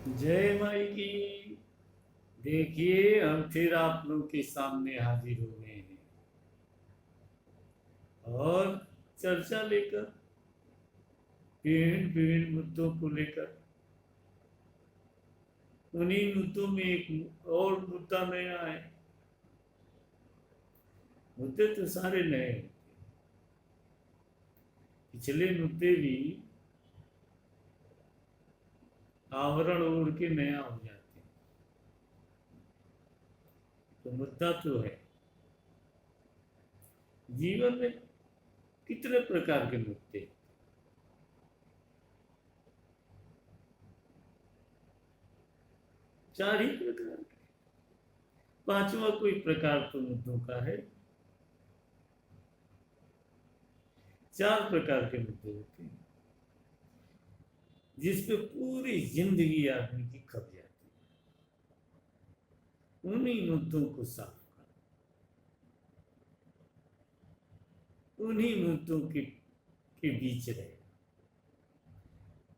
जय माई की। देखिए हम फिर आप लोग के सामने हाजिर हो गए हैं और चर्चा लेकर विभिन्न विभिन्न मुद्दों को लेकर। उन्हीं मुद्दों में एक और मुद्दा नया है। मुद्दे तो सारे नए हैं। पिछले मुद्दे भी आवरण ओढ़ के नया हो जाते हैं। तो मुद्दा तो है, जीवन में कितने प्रकार के मुद्दे हैं? चार ही प्रकार के। पांचवा कोई प्रकार तो मुद्दों का है। चार प्रकार के मुद्दे होते हैं जिसपे पूरी जिंदगी आदमी की खप जाती है। उन्हीं मुद्दों को साफ कर, उन्हीं मुद्दों के बीच रहे,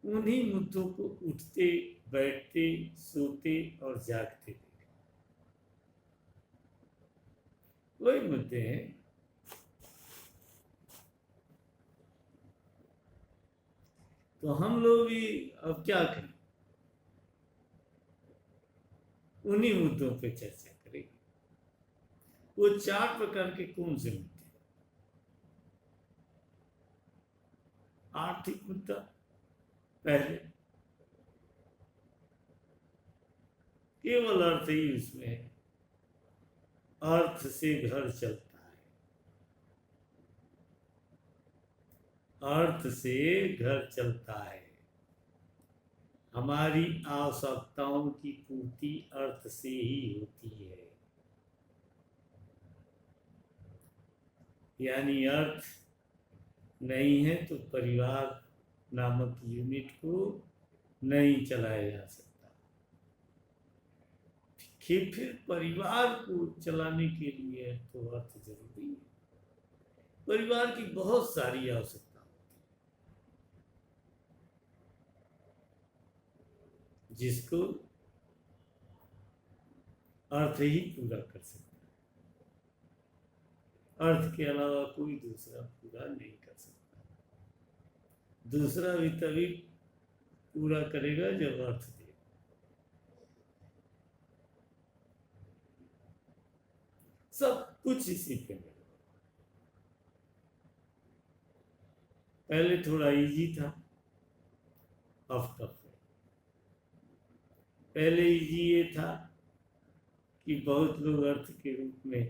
उन्हीं मुद्दों को उठते बैठते सोते और जागते देखे। वही मुद्दे हैं। तो हम लोग भी अब क्या करें, उन्हीं मुद्दों पे चर्चा करेंगे। वो चार प्रकार के कौन से मुद्दे? आर्थिक मुद्दा पहले, केवल अर्थ ही उसमें है। अर्थ से घर चलता है, अर्थ से घर चलता है। हमारी आवश्यकताओं की पूर्ति अर्थ से ही होती है। यानी अर्थ नहीं है तो परिवार नामक यूनिट को नहीं चलाया जा सकता। फिर परिवार को चलाने के लिए तो अर्थ जरूरी है। परिवार की बहुत सारी आवश्यकता होती है जिसको अर्थ ही पूरा कर सकता है। अर्थ के अलावा कोई दूसरा पूरा नहीं कर सकता। दूसरा भी तभी पूरा करेगा जब अर्थ दे। सब कुछ इसी पे है। पहले थोड़ा इजी था, अब टफ है। पहले इजी ये था कि बहुत लोग अर्थ के रूप में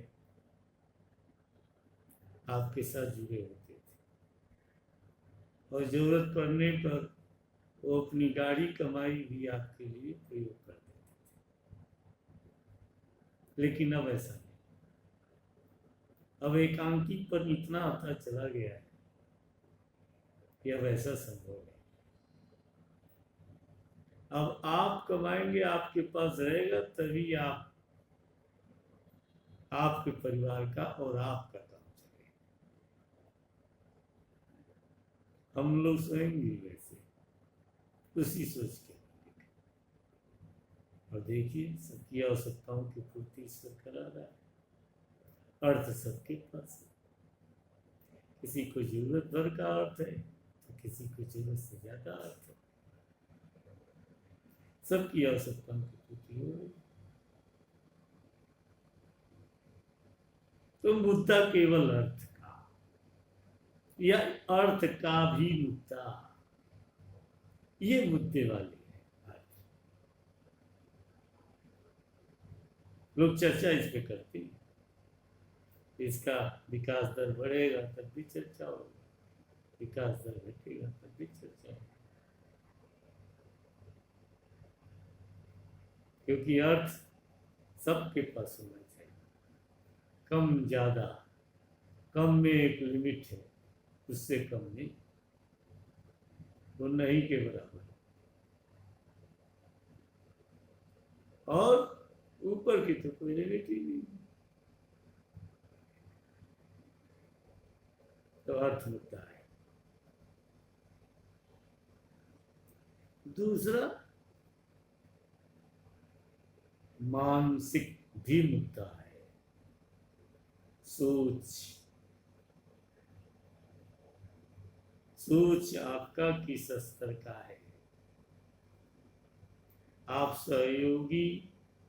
आपके साथ जुड़े होते थे और जरूरत पड़ने पर वो अपनी गाड़ी कमाई भी आपके लिए प्रयोग कर देते थे। लेकिन अब ऐसा नहीं। अब एकांकी पर इतना आता चला गया है कि अब ऐसा संभव है। अब आप कमाएंगे, आपके पास रहेगा, तभी आपके परिवार का और आपका काम चलेगा। हम लोग स्वयं भी वैसे उसी सोच के। और देखिए सबकी आवश्यकताओं की पूर्ति ईश्वर करा रहा है। अर्थ सबके पास है। किसी को जरूरत भर का अर्थ है तो किसी को जरूरत से ज्यादा अर्थ है। सबकी आवश्यकताओं की पूर्ति हो रही। तो मुद्दा केवल अर्थ का या अर्थ का भी मुद्दा, ये मुद्दे वाले हैं। लोग चर्चा इस पे करते हैं। इसका विकास दर बढ़ेगा तब भी चर्चा होगी, विकास दर घटेगा तब भी चर्चा होगी। क्योंकि अर्थ सबके पास होना चाहिए। कम ज्यादा, कम में एक लिमिट है, उससे कम नहीं। वो नहीं के बराबर। और ऊपर की तो कोई लिमिट ही नहीं। तो अर्थ मुद्दा है। दूसरा मानसिक भी मुद्दा है। सोच आपका किस स्तर का है। आप सहयोगी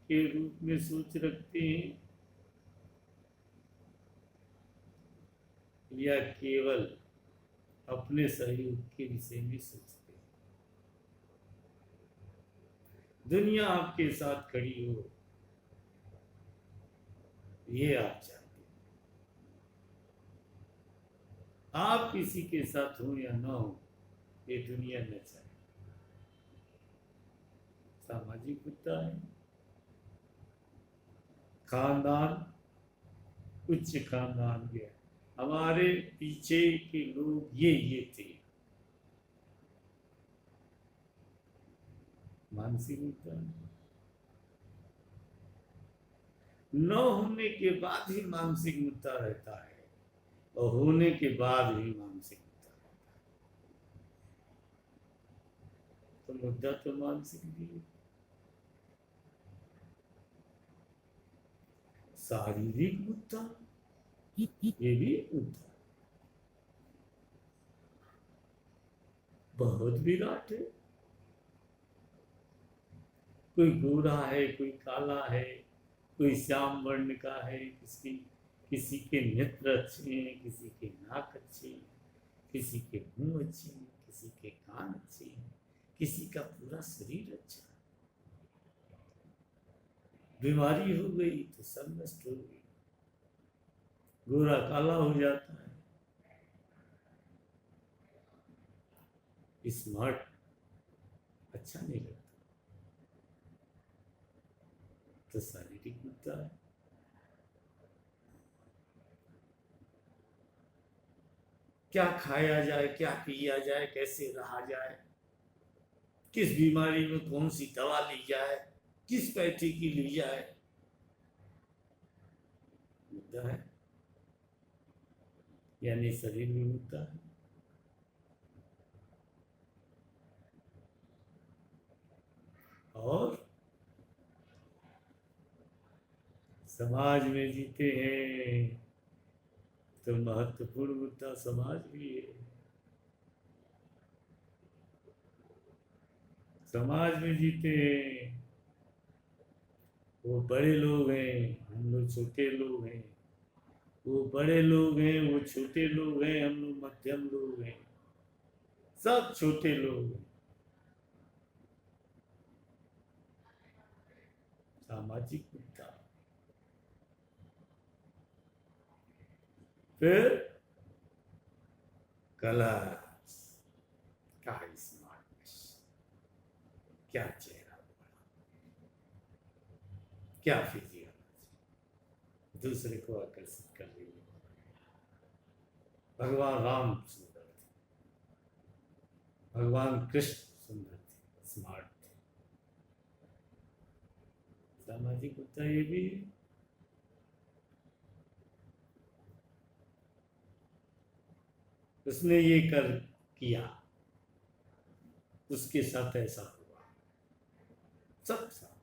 के रूप में सोच रखते हैं या केवल अपने सहयोग के विषय में सोचते हैं। दुनिया आपके साथ खड़ी हो ये आप चाहते हैं। आप किसी के साथ हो या ना हो ये दुनिया न चाहे। सामाजिक मुद्दा है। खानदान, उच्च खानदान के हमारे पीछे के लोग ये थे। मानसिक मुद्दा न होने के बाद ही मानसिक मुद्दा रहता है और होने के बाद भी मानसिक मुद्दा रहता है। तो मुद्दा तो मानसिक भी है। शारीरिक मुद्दा ये भी मुद्दा बहुत विराट है। कोई गोरा है, कोई काला है, कोई श्याम वर्ण का है, किसी के नेत्र अच्छे हैं, किसी के नाक अच्छे हैं, किसी के मुंह अच्छे हैं, किसी के कान अच्छे हैं, किसी का पूरा शरीर अच्छा है। बीमारी हो गई तो सब नष्ट हो गई। गोरा काला हो जाता है। स्मार्ट अच्छा नहीं लगता। तो शारीरिक मुद्दा है। क्या खाया जाए, क्या पिया जाए, कैसे रहा जाए, किस बीमारी में कौन सी दवा ली जाए, किस पैसे की ली जाए, मुद्दा है। यानी शरीर में मुद्दा है। और समाज में जीते हैं तो महत्वपूर्ण मुद्दा समाज भी है। समाज में जीते हैं, वो बड़े लोग हैं, हम लोग छोटे लोग हैं। वो बड़े लोग हैं, वो छोटे लोग हैं, हम लोग मध्यम लोग हैं। सब छोटे लोग हैं। सामाजिक मुद्दा। फिर कलर्स का स्मार्टनेस, क्या चेहरा, क्या फिजियोलॉजी दूसरे को आकर्षित कर रही है। भगवान राम सुंदर थे, भगवान कृष्ण सुंदर थे, स्मार्ट थे। सामाजिक मुद्दा ये भी है। उसने ये कर किया, उसके साथ ऐसा हुआ। सब साथ।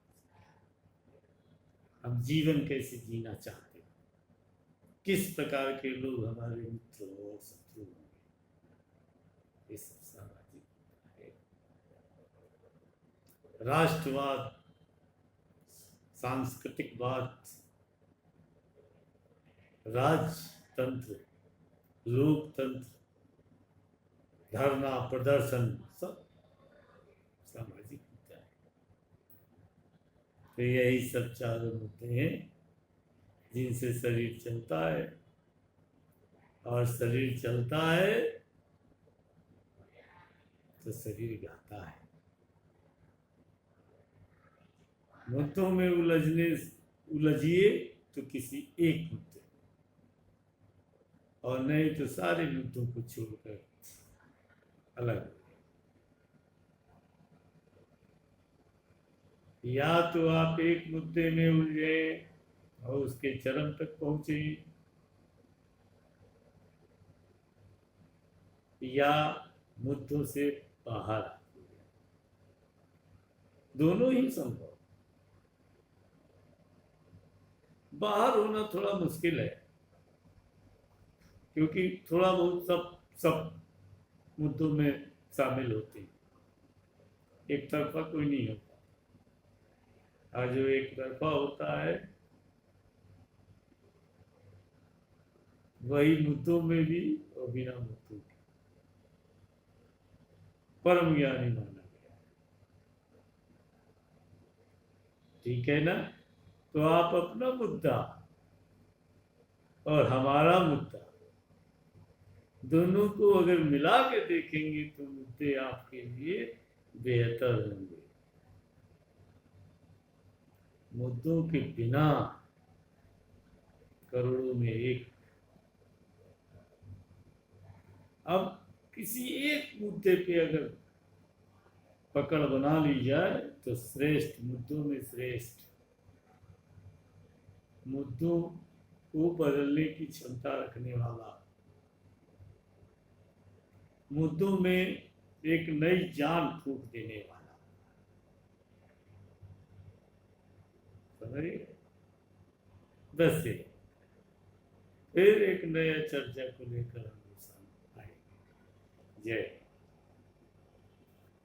हम जीवन कैसे जीना चाहते हैं, किस प्रकार के लोग हमारे मित्र और शत्रु होंगे, ये सब सामाजिक है। राष्ट्रवाद, सांस्कृतिकवाद, राजतंत्र, लोकतंत्र, धरना प्रदर्शन, सब सामाजिक मुद्दा है। तो यही सब चारों मुद्दे हैं जिनसे शरीर चलता है। और शरीर चलता है तो शरीर गाता है। मुद्दों में उलझिए तो किसी एक मुद्दे, और नहीं तो सारे मुद्दों को छोड़कर अलग। या तो आप एक मुद्दे में उलझे और उसके चरम तक पहुंचे, या मुद्दों से बाहर। दोनों ही संभव। बाहर होना थोड़ा मुश्किल है, क्योंकि थोड़ा बहुत सब सब मुद्दों में शामिल होते हैं, एक तरफा कोई नहीं होता। और जो एक तरफा होता है वही मुद्दों में भी और बिना मुद्दों के परम ज्ञानी माना गया। ठीक है ना? तो आप अपना मुद्दा और हमारा मुद्दा दोनों को अगर मिला के देखेंगे तो मुद्दे आपके लिए बेहतर होंगे। मुद्दों के बिना करोड़ों में एक। अब किसी एक मुद्दे पे अगर पकड़ बना ली जाए तो श्रेष्ठ, मुद्दों में श्रेष्ठ, मुद्दों को बदलने की क्षमता रखने वाला, मुद्दों में एक नई जान फूंक देने वाला। समझिए? बस ये फिर एक नया चर्चा को लेकर हम सामने आएंगे। जय।